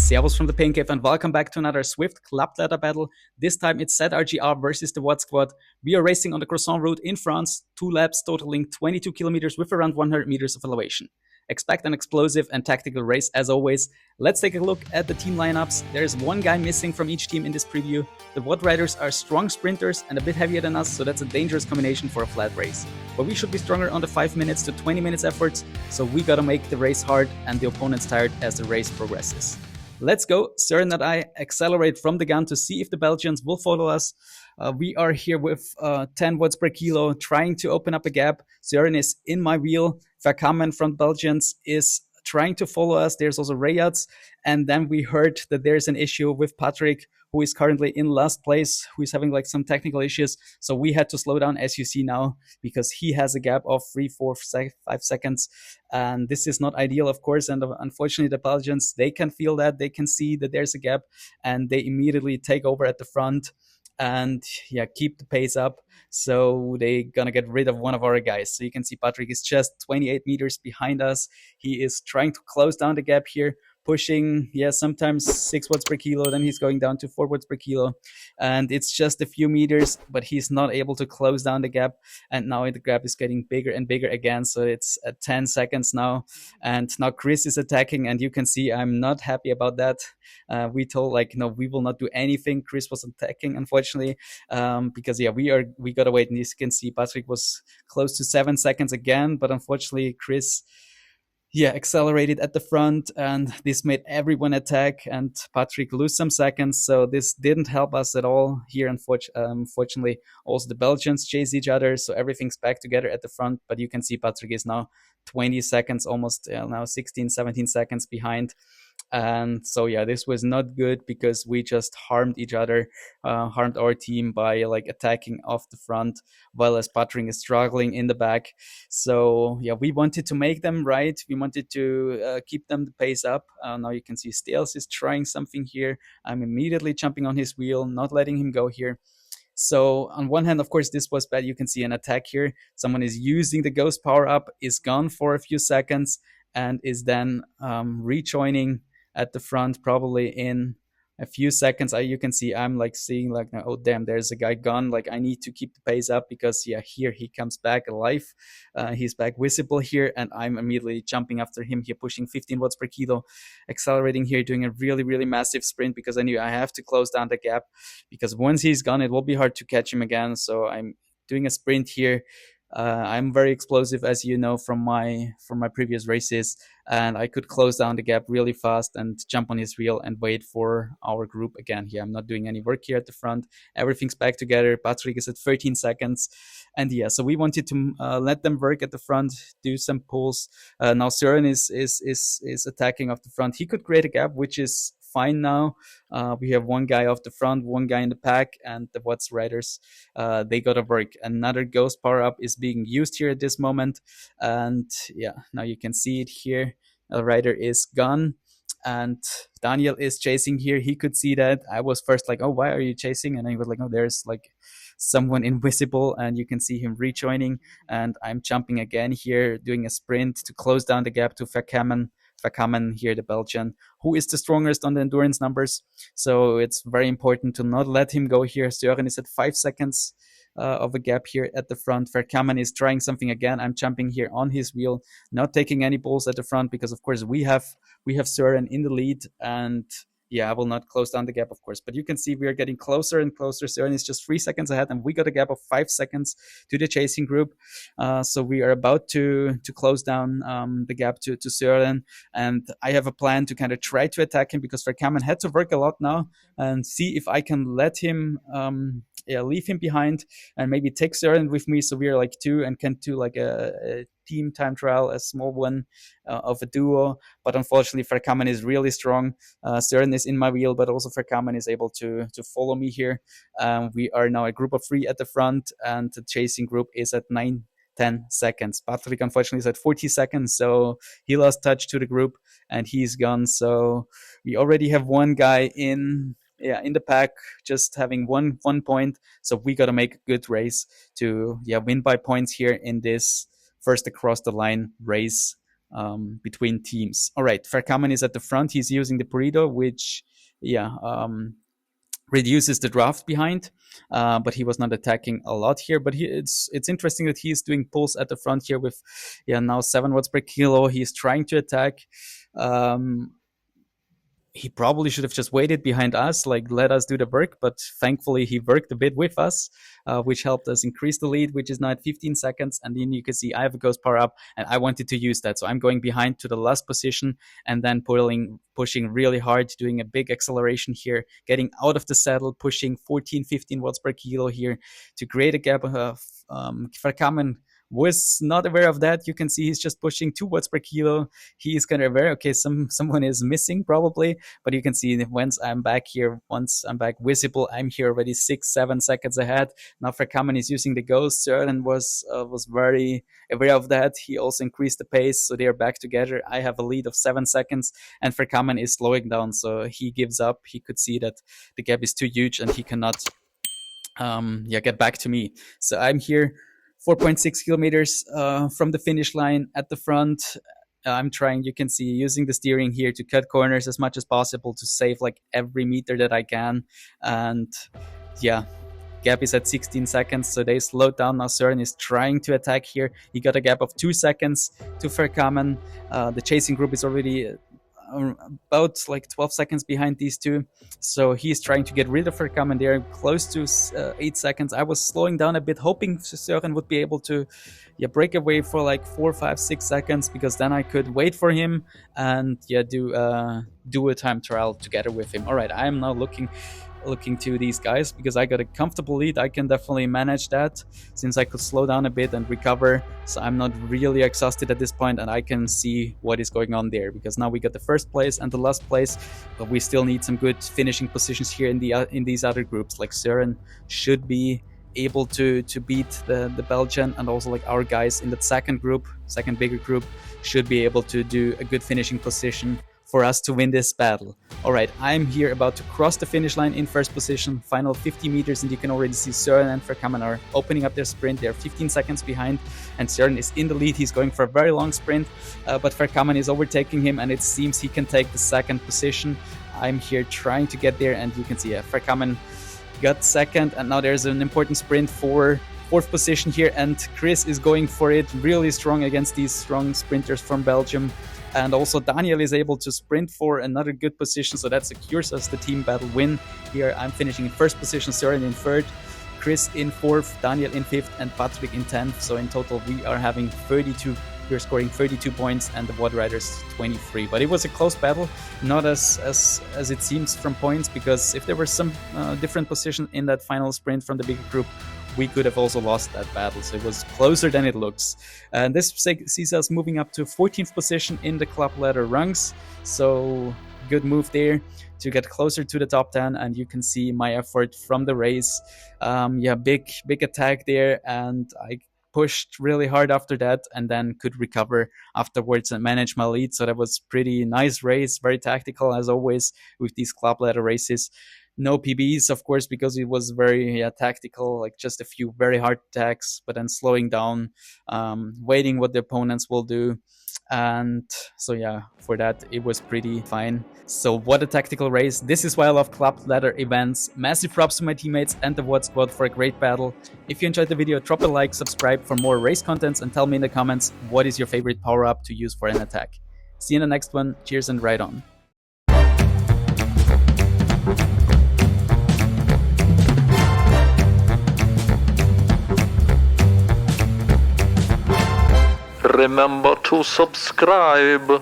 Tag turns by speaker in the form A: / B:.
A: Servus from the Pain Cave and welcome back to another Zwift club ladder battle. This time it's ZRG-R versus the Watt Squad. We are racing on the Croissant route in France, 2 laps totaling 22 kilometers with around 100 meters of elevation. Expect an explosive and tactical race as always. Let's take a look at the team lineups. There's one guy missing from each team in this preview. The Watt riders are strong sprinters and a bit heavier than us, so that's a dangerous combination for a flat race. But we should be stronger on the 5 minutes to 20 minutes efforts, so we gotta make the race hard and the opponents tired as the race progresses. Let's go. Søren and I accelerate from the gun to see if the Belgians will follow us. We are here with 10 watts per kilo, trying to open up a gap. Søren is in my wheel. Verkamen from Belgians is trying to follow us. There's also Rayats. And then we heard that there's an issue with Patrick, who is currently in last place, who is having like some technical issues. So we had to slow down, as you see now, because he has a gap of 3, 4, 5 seconds. And this is not ideal, of course. And unfortunately, the Belgians, they can feel that. They can see that there's a gap and they immediately take over at the front and keep the pace up. So they're gonna get rid of one of our guys. So you can see Patrick is just 28 meters behind us. He is trying to close down the gap here, pushing, sometimes 6 watts per kilo, then he's going down to 4 watts per kilo. And it's just a few meters, but he's not able to close down the gap. And now the gap is getting bigger and bigger again. So it's at 10 seconds now. And now Chris is attacking, and you can see I'm not happy about that. We told no, we will not do anything. Chris was attacking, unfortunately, because we gotta wait. And you can see Patrick was close to 7 seconds again, but unfortunately Chris accelerated at the front, and this made everyone attack and Patrick lose some seconds. So this didn't help us at all here. Unfortunately, also the Belgians chase each other, so everything's back together at the front. But you can see Patrick is now 20 seconds, almost now 16, 17 seconds behind. And so this was not good because we just harmed each other, harmed our team by attacking off the front, while as Patrick is struggling in the back. So we wanted to make them right. We wanted to keep them the pace up. Now you can see Stales is trying something here. I'm immediately jumping on his wheel, not letting him go here. So on one hand, of course, this was bad. You can see an attack here. Someone is using the ghost power up, is gone for a few seconds, and is then rejoining at the front probably in a few seconds. You can see I'm seeing oh damn, there's a guy gone. I need to keep the pace up because here he comes back alive. He's back visible here, and I'm immediately jumping after him here, pushing 15 watts per kilo, accelerating here, doing a really, really massive sprint because I knew I have to close down the gap, because once he's gone, it will be hard to catch him again. So I'm doing a sprint here. I'm very explosive, as you know from my previous races, and I could close down the gap really fast and jump on his wheel and wait for our group again. Here, I'm not doing any work here at the front. Everything's back together. Patrick is at 13 seconds, and so we wanted to let them work at the front, do some pulls. Now Søren is attacking off the front. He could create a gap, which is fine now. We have one guy off the front, one guy in the pack, and the Watts riders, they gotta work. Another ghost power up is being used here at this moment, and now you can see it here. A rider is gone, and Daniel is chasing here. He could see that. I was first oh, why are you chasing? And he was oh, there's someone invisible, and you can see him rejoining, and I'm jumping again here, doing a sprint to close down the gap to Verkamen here, the Belgian, who is the strongest on the endurance numbers. So it's very important to not let him go here. Søren is at 5 seconds of a gap here at the front. Verkamen is trying something again. I'm jumping here on his wheel, not taking any balls at the front because of course we have Søren in the lead, and I will not close down the gap, of course. But you can see we are getting closer and closer. Søren is just 3 seconds ahead, and we got a gap of 5 seconds to the chasing group. So we are about to close down the gap to Søren. And I have a plan to kind of try to attack him because Verkamen had to work a lot now, and see if I can let him leave him behind and maybe take Søren with me. So we are 2 and can do a team time trial, a small one of a duo. But unfortunately, Verkamen is really strong. Søren is in my wheel, but also Verkamen is able to follow me here. We are now a group of 3 at the front, and the chasing group is at 9-10 seconds. Patrick, unfortunately, is at 40 seconds, so he lost touch to the group, and he's gone. So we already have one guy in the pack, just having one point. So we got to make a good race to win by points here in this first across the line race between teams. All right, Verkamen is at the front. He's using the burrito, which, reduces the draft behind, but he was not attacking a lot here. But it's interesting that he's doing pulls at the front here with now 7 watts per kilo. He's trying to attack. He probably should have just waited behind us, like let us do the work, but thankfully he worked a bit with us, which helped us increase the lead, which is now at 15 seconds. And then you can see I have a ghost power up and I wanted to use that. So I'm going behind to the last position and then pushing really hard, doing a big acceleration here, getting out of the saddle, pushing 14-15 watts per kilo here to create a gap. Verkamen was not aware of that. You can see he's just pushing 2 watts per kilo. He is kind of aware, okay, someone is missing probably, but you can see that once I'm back visible, I'm here already 6-7 seconds ahead. Now Verkamen is using the ghost. Søren was very aware of that. He also increased the pace, so they are back together. I have a lead of 7 seconds, and Verkamen is slowing down, so he gives up. He could see that the gap is too huge, and he cannot get back to me. So I'm here 4.6 kilometers from the finish line at the front. I'm trying, you can see, using the steering here to cut corners as much as possible to save like every meter that I can. And gap is at 16 seconds, so they slowed down. Now Søren is trying to attack here. He got a gap of 2 seconds to Verkamen. The chasing group is already about like 12 seconds behind these two, so he's trying to get rid of Verkamen. They're close to 8 seconds. I was slowing down a bit, hoping Søren would be able to break away for like 4, 5, 6 seconds, because then I could wait for him and do a time trial together with him. All right, I am now looking to these guys because I got a comfortable lead. I can definitely manage that since I could slow down a bit and recover, so I'm not really exhausted at this point, and I can see what is going on there, because now we got the first place and the last place, but we still need some good finishing positions here in these other groups. Like Søren should be able to beat the Belgian, and also like our guys in that second bigger group should be able to do a good finishing position for us to win this battle. All right, I'm here about to cross the finish line in first position, final 50 meters, and you can already see Søren and Verkamen are opening up their sprint. They're 15 seconds behind, and Søren is in the lead. He's going for a very long sprint, but Verkamen is overtaking him, and it seems he can take the second position. I'm here trying to get there, and you can see Verkamen got second, and now there's an important sprint for fourth position here, and Chris is going for it really strong against these strong sprinters from Belgium. And also Daniel is able to sprint for another good position, so that secures us the team battle win. Here I'm finishing in first position, Søren in third, Chris in fourth, Daniel in fifth, and Patrick in 10th. So in total we are having 32. We're scoring 32 points, and the WOD Riders 23. But it was a close battle, not as it seems from points, because if there were some different position in that final sprint from the bigger group, we could have also lost that battle. So it was closer than it looks. And this sees us moving up to 14th position in the club ladder rungs. So good move there to get closer to the top 10. And you can see my effort from the race. Big attack there. And I pushed really hard after that, and then could recover afterwards and manage my lead. So that was pretty nice race, very tactical as always with these club ladder races. No PBs, of course, because it was very tactical, like just a few very hard attacks, but then slowing down, waiting what the opponents will do. And so for that it was pretty fine. So what a tactical race. This is why I love club ladder events. Massive props to my teammates and the WOD squad for a great battle. If you enjoyed the video, drop a like, subscribe for more race contents, and tell me in the comments what is your favorite power up to use for an attack. See you in the next one. Cheers and ride on.
B: Remember to subscribe.